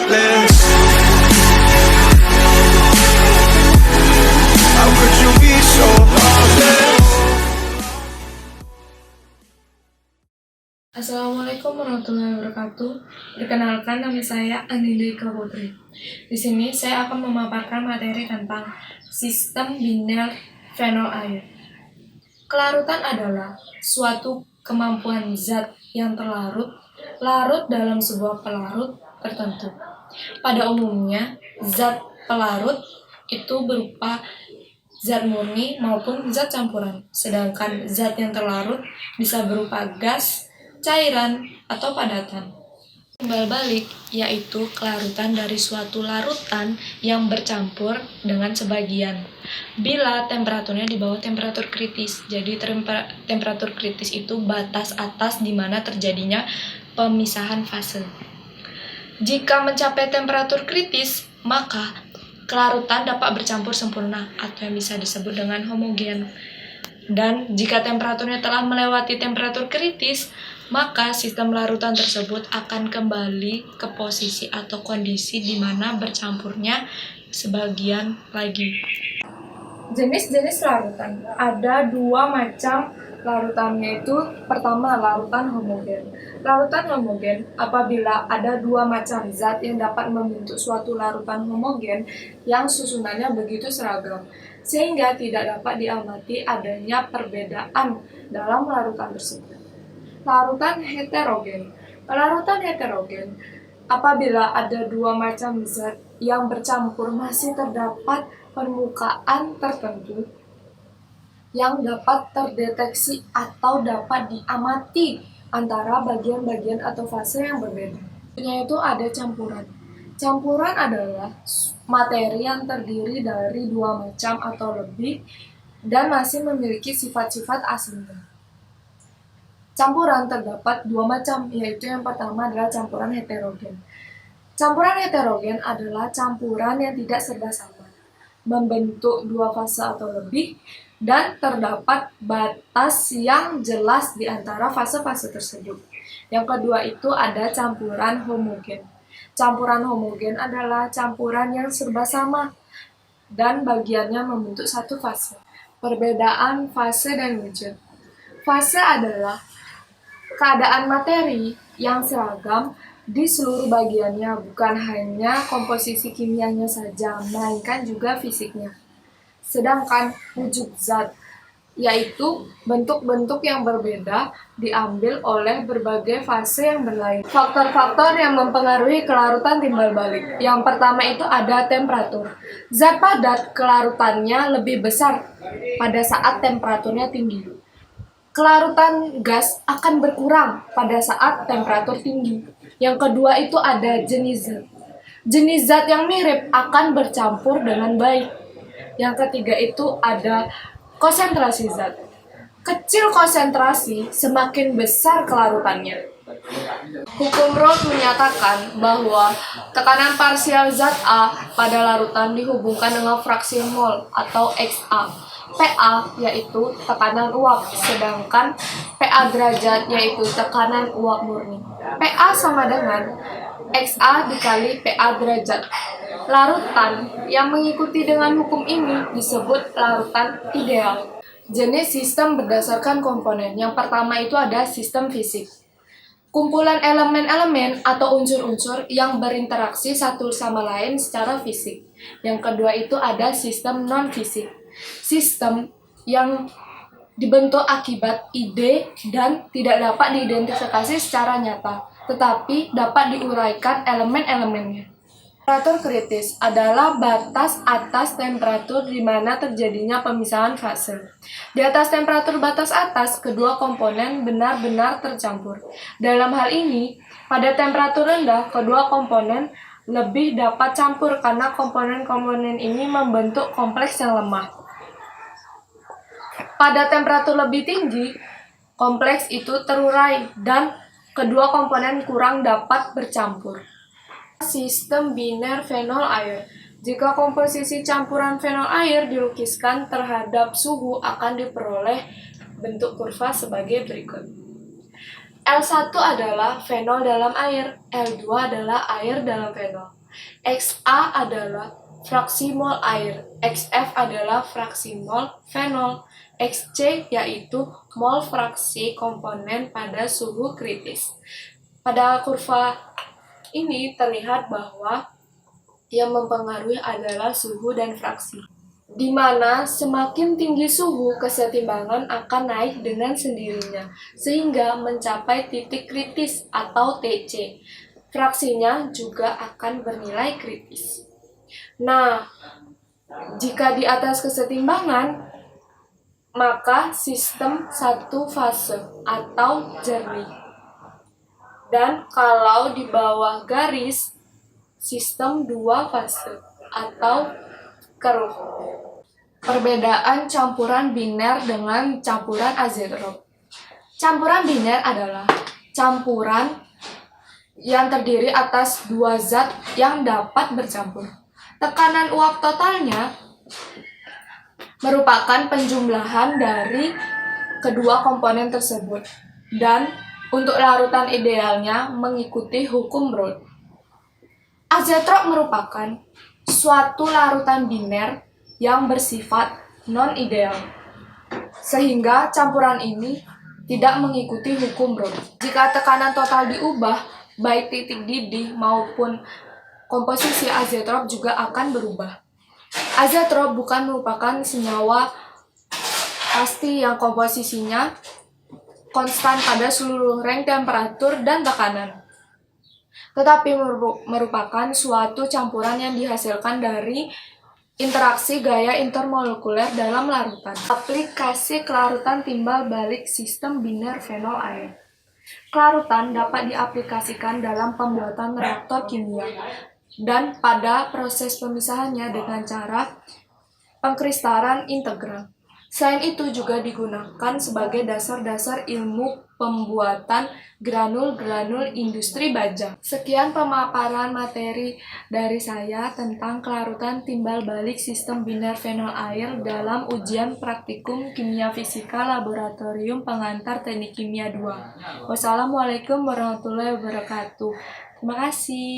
heartless. How could you be so heartless? Assalamualaikum warahmatullahi wabarakatuh. Perkenalkan, nama saya Anindika Putri. Di sini saya akan memaparkan materi tentang sistem biner fenol air. Kelarutan adalah suatu kemampuan zat yang larut dalam sebuah pelarut tertentu. Pada umumnya, zat pelarut itu berupa zat murni maupun zat campuran, sedangkan zat yang terlarut bisa berupa gas, cairan, atau padatan. Timbal balik yaitu kelarutan dari suatu larutan yang bercampur dengan sebagian bila temperaturnya di bawah temperatur kritis. Jadi temperatur kritis itu batas atas di mana terjadinya pemisahan fase. Jika mencapai temperatur kritis, maka kelarutan dapat bercampur sempurna atau yang bisa disebut dengan homogen. Dan jika temperaturnya telah melewati temperatur kritis, maka sistem larutan tersebut akan kembali ke posisi atau kondisi di mana bercampurnya sebagian lagi. Jenis-jenis larutan. Ada dua macam larutan, yaitu pertama larutan homogen. Larutan homogen apabila ada dua macam zat yang dapat membentuk suatu larutan homogen yang susunannya begitu seragam, sehingga tidak dapat diamati adanya perbedaan dalam larutan tersebut. Larutan heterogen. Larutan heterogen apabila ada dua macam zat yang bercampur masih terdapat permukaan tertentu yang dapat terdeteksi atau dapat diamati antara bagian-bagian atau fase yang berbeda. Yaitu ada campuran. Campuran adalah materi yang terdiri dari dua macam atau lebih dan masih memiliki sifat-sifat aslinya. Campuran terdapat dua macam, yaitu yang pertama adalah campuran heterogen. Campuran heterogen adalah campuran yang tidak serba sama, membentuk dua fase atau lebih, dan terdapat batas yang jelas di antara fase-fase tersebut. Yang kedua itu ada campuran homogen. Campuran homogen adalah campuran yang serba sama dan bagiannya membentuk satu fase. Perbedaan fase dan wujud. Fase adalah keadaan materi yang seragam di seluruh bagiannya, bukan hanya komposisi kimianya saja, melainkan juga fisiknya. Sedangkan wujud zat, yaitu bentuk-bentuk yang berbeda diambil oleh berbagai fase yang berlain. Faktor-faktor yang mempengaruhi kelarutan timbal balik. Yang pertama itu ada temperatur. Zat padat kelarutannya lebih besar pada saat temperaturnya tinggi. Kelarutan gas akan berkurang pada saat temperatur tinggi. Yang kedua itu ada jenis zat. Jenis zat yang mirip akan bercampur dengan baik. Yang ketiga itu ada konsentrasi zat. Kecil konsentrasi, semakin besar kelarutannya. Hukum Raoult menyatakan bahwa tekanan parsial zat A pada larutan dihubungkan dengan fraksi mol atau XA. PA yaitu tekanan uap, sedangkan PA derajat yaitu tekanan uap murni. PA sama dengan XA dikali PA derajat. Larutan yang mengikuti dengan hukum ini disebut larutan ideal. Jenis sistem berdasarkan komponen. Yang pertama itu ada sistem fisik. Kumpulan elemen-elemen atau unsur-unsur yang berinteraksi satu sama lain secara fisik. Yang kedua itu ada sistem non-fisik. Sistem yang dibentuk akibat ide dan tidak dapat diidentifikasi secara nyata, tetapi dapat diuraikan elemen-elemennya. Temperatur kritis adalah batas atas temperatur di mana terjadinya pemisahan fase. Di atas temperatur batas atas, kedua komponen benar-benar tercampur. Dalam hal ini, pada temperatur rendah, kedua komponen lebih dapat campur karena komponen-komponen ini membentuk kompleks yang lemah. Pada temperatur lebih tinggi, kompleks itu terurai dan kedua komponen kurang dapat bercampur. Sistem biner fenol air. Jika komposisi campuran fenol air dilukiskan terhadap suhu akan diperoleh bentuk kurva sebagai berikut. L1 adalah fenol dalam air, L2 adalah air dalam fenol. XA adalah fraksi mol air, XF adalah fraksi mol fenol, XC yaitu mol fraksi komponen pada suhu kritis. Pada kurva ini terlihat bahwa yang mempengaruhi adalah suhu dan fraksi, di mana semakin tinggi suhu, kesetimbangan akan naik dengan sendirinya, sehingga mencapai titik kritis atau TC. Fraksinya juga akan bernilai kritis. Nah, jika di atas kesetimbangan, maka sistem satu fase atau jernih. Dan kalau di bawah garis, sistem dua fase atau keruh. Perbedaan campuran biner dengan campuran azeotrop. Campuran biner adalah campuran yang terdiri atas dua zat yang dapat bercampur. Tekanan uap totalnya merupakan penjumlahan dari kedua komponen tersebut, dan untuk larutan idealnya mengikuti hukum Raoult. Azeotrop merupakan suatu larutan biner yang bersifat non-ideal, sehingga campuran ini tidak mengikuti hukum Raoult. Jika tekanan total diubah, baik titik didih maupun komposisi azeotrop juga akan berubah. Azeotrop bukan merupakan senyawa pasti yang komposisinya konstan pada seluruh range temperatur dan tekanan, tetapi merupakan suatu campuran yang dihasilkan dari interaksi gaya intermolekuler dalam larutan. Aplikasi kelarutan timbal balik sistem biner fenol air. Kelarutan dapat diaplikasikan dalam pembuatan reaktor kimia dan pada proses pemisahannya dengan cara pengkristalan integral. Selain itu juga digunakan sebagai dasar-dasar ilmu pembuatan granul-granul industri baja. Sekian pemaparan materi dari saya tentang kelarutan timbal balik sistem biner fenol air dalam ujian praktikum kimia fisika laboratorium pengantar teknik kimia 2. Wassalamualaikum warahmatullahi wabarakatuh. Terima kasih.